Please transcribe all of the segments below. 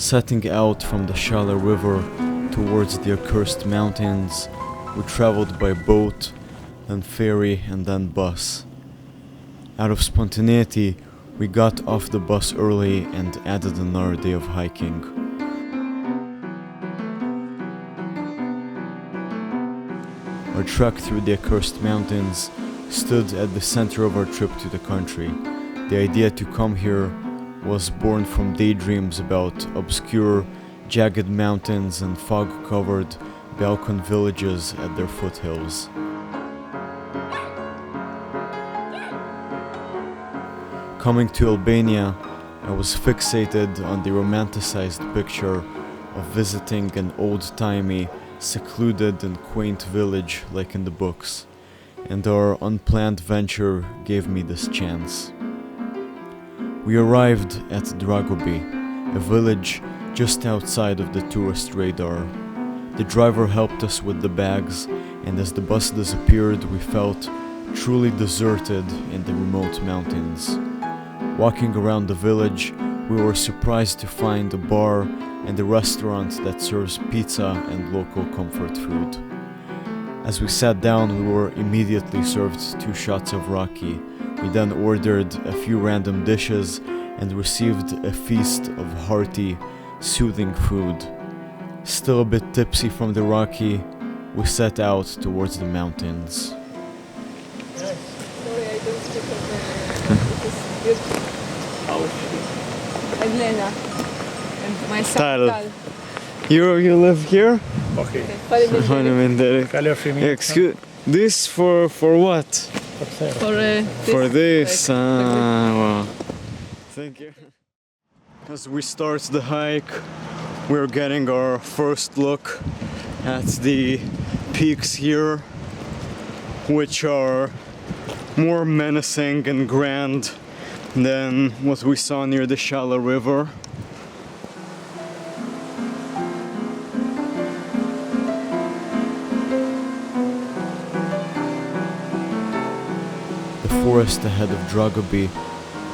Setting out from the Shala River towards the Accursed mountains, we traveled by boat, then ferry and then bus. Out of spontaneity, we got off the bus early and added another day of hiking. Our trek through the Accursed mountains stood at the center of our trip to the country. The idea to come here was born from daydreams about obscure, jagged mountains and fog-covered Balkan villages at their foothills. Coming to Albania, I was fixated on the romanticized picture of visiting an old-timey, secluded and quaint village like in the books, and our unplanned venture gave me this chance. We arrived at Dragobi, a village just outside of the tourist radar. The driver helped us with the bags, and as the bus disappeared, we felt truly deserted in the remote mountains. Walking around the village, we were surprised to find a bar and a restaurant that serves pizza and local comfort food. As we sat down, we were immediately served 2 shots of raki. We then ordered a few random dishes and received a feast of hearty, soothing food. Still a bit tipsy from the raki, we set out towards the mountains. Sorry, I don't speak Albanian. This is beautiful. I'm Lena. And my son Tal. You live here? Okay. Excuse, this for what? For this. Wow. Thank you. As we start the hike, we're getting our first look at the peaks here, which are more menacing and grand than what we saw near the Shala River. The forest ahead of Dragobi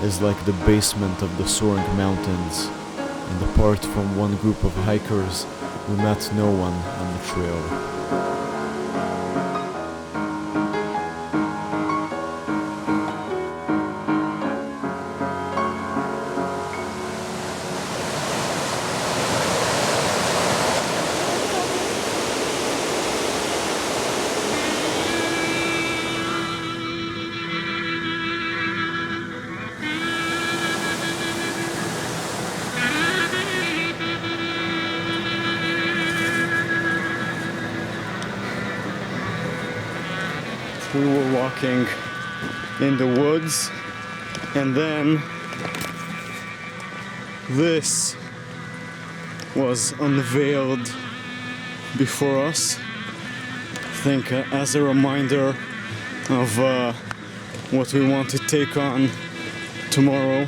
is like the basement of the soaring mountains, and apart from one group of hikers, we met no one on the trail. We were walking in the woods, and then this was unveiled before us. I think as a reminder of what we want to take on tomorrow.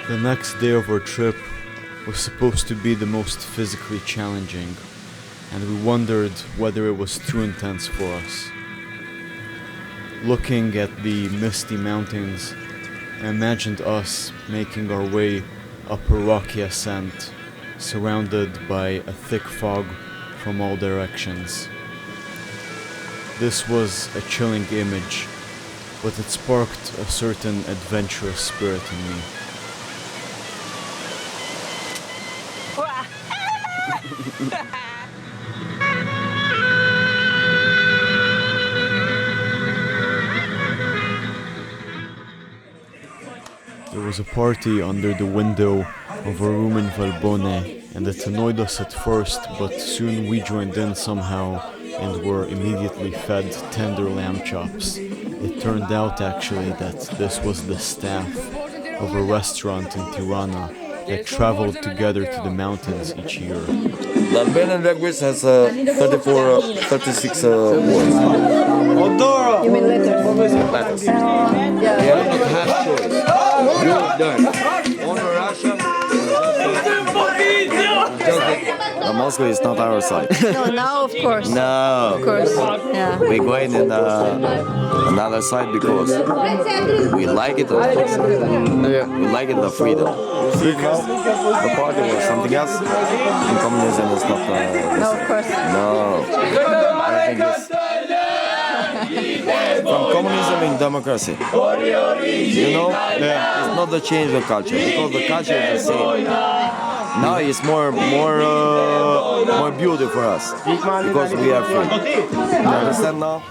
The next day of our trip was supposed to be the most physically challenging, and we wondered whether it was too intense for us. Looking at the misty mountains, I imagined us making our way up a rocky ascent, surrounded by a thick fog from all directions. This was a chilling image, but it sparked a certain adventurous spirit in me. There was a party under the window of a room in Valbonne, and it annoyed us at first, but soon we joined in somehow and were immediately fed tender lamb chops. It turned out actually that this was the staff of a restaurant in Tirana that traveled together to the mountains each year. The Albanian language has 36 words. You mean letters? Letters. We have not have choice. You're done. On Russian. Moscow is not our side. No, now of course. No. Of course. Yeah. We're going in another side because we like it. We like it, the freedom. You see now, the party was something else. And communism is not. No, of course. No. I think it's from communism in democracy. You know, it's not the change of culture because the culture is the same. Now it's more beauty for us because we are free. You understand now?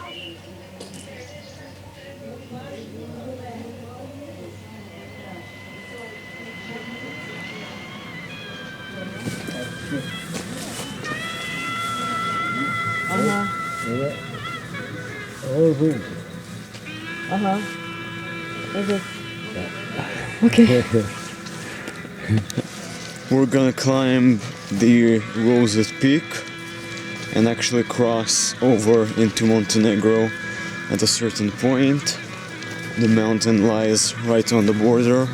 Okay. We're gonna climb the Rosette Peak and actually cross over into Montenegro at a certain point. The mountain lies right on the border.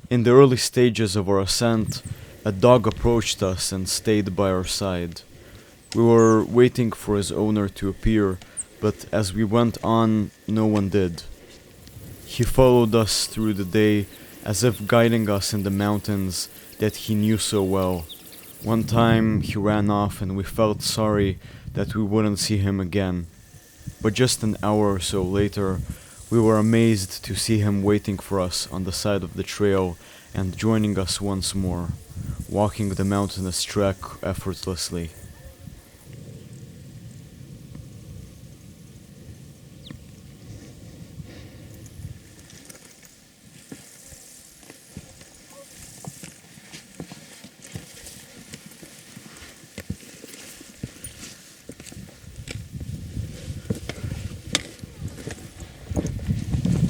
In the early stages of our ascent, a dog approached us and stayed by our side. We were waiting for his owner to appear, but as we went on, no one did. He followed us through the day as if guiding us in the mountains that he knew so well. One time he ran off and we felt sorry that we wouldn't see him again. But just an hour or so later, we were amazed to see him waiting for us on the side of the trail and joining us once more, walking the mountainous trek effortlessly.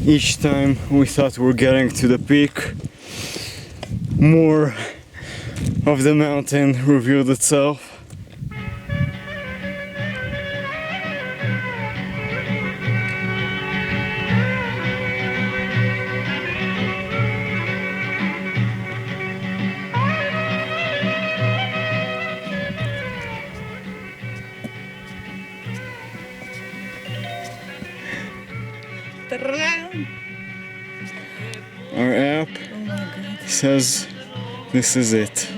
Each time we thought we were getting to the peak, more of the mountain revealed itself. Our app says this is it.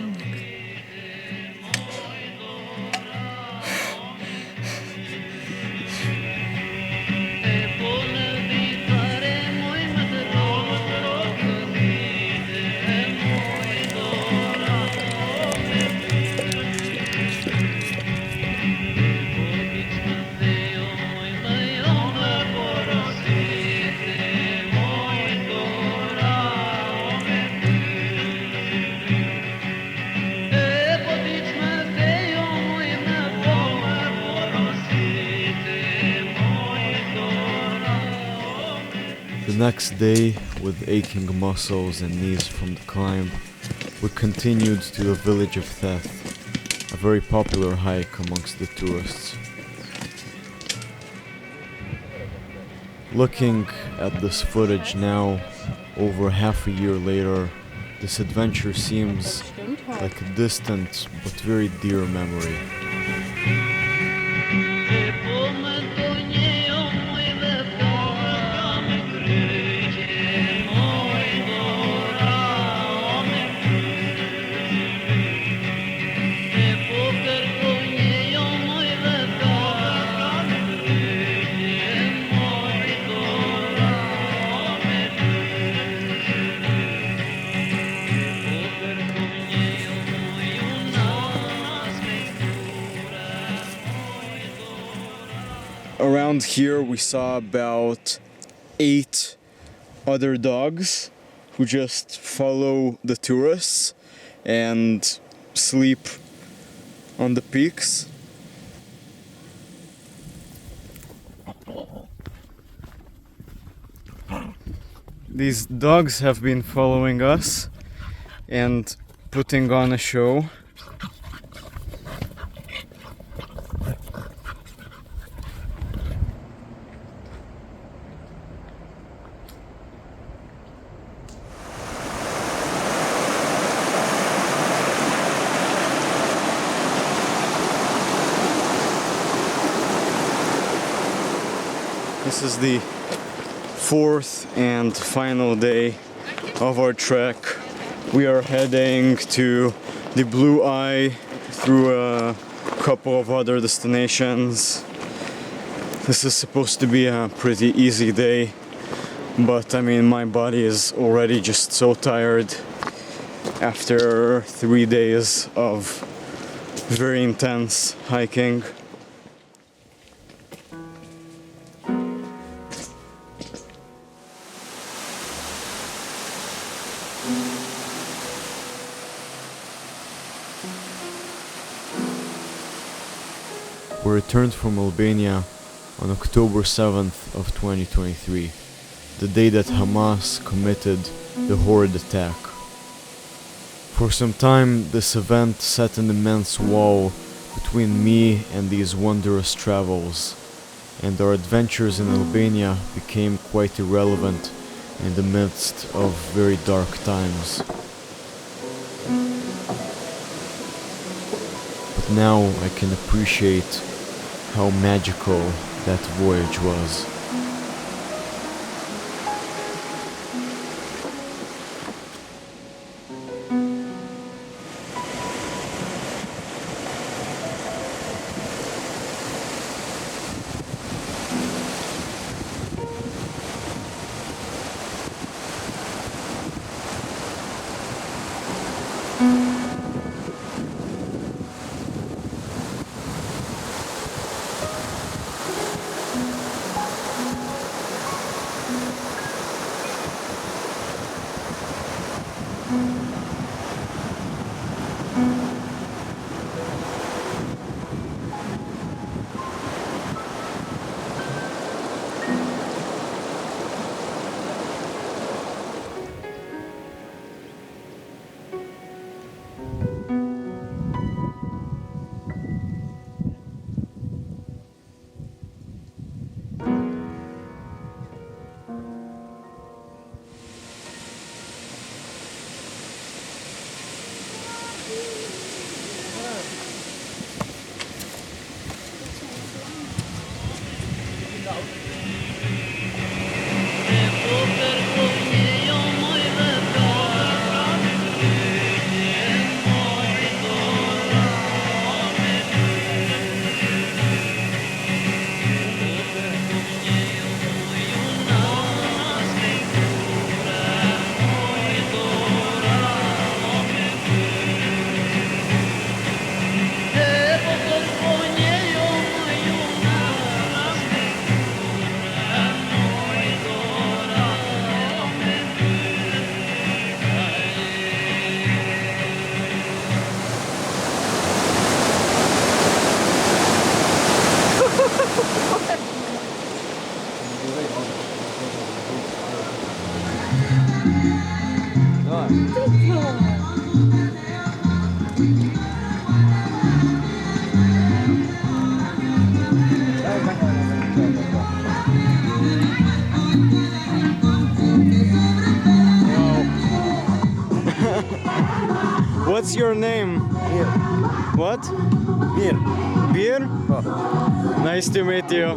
The next day, with aching muscles and knees from the climb, we continued to the village of Theth, a very popular hike amongst the tourists. Looking at this footage now, over half a year later, this adventure seems like a distant but very dear memory. around here we saw about 8 other dogs who just follow the tourists and sleep on the peaks. These dogs have been following us and putting on a show. This is the 4th and final day of our trek. We are heading to the Blue Eye through a couple of other destinations. This is supposed to be a pretty easy day, but I mean, my body is already just so tired after 3 days of very intense hiking. We returned from Albania on October 7th of 2023, the day that Hamas committed the horrid attack. For some time, this event set an immense wall between me and these wondrous travels, and our adventures in Albania became quite irrelevant in the midst of very dark times. But now I can appreciate how magical that voyage was. What's your name? Beer. What? Beer. Beer? Oh. Nice to meet you.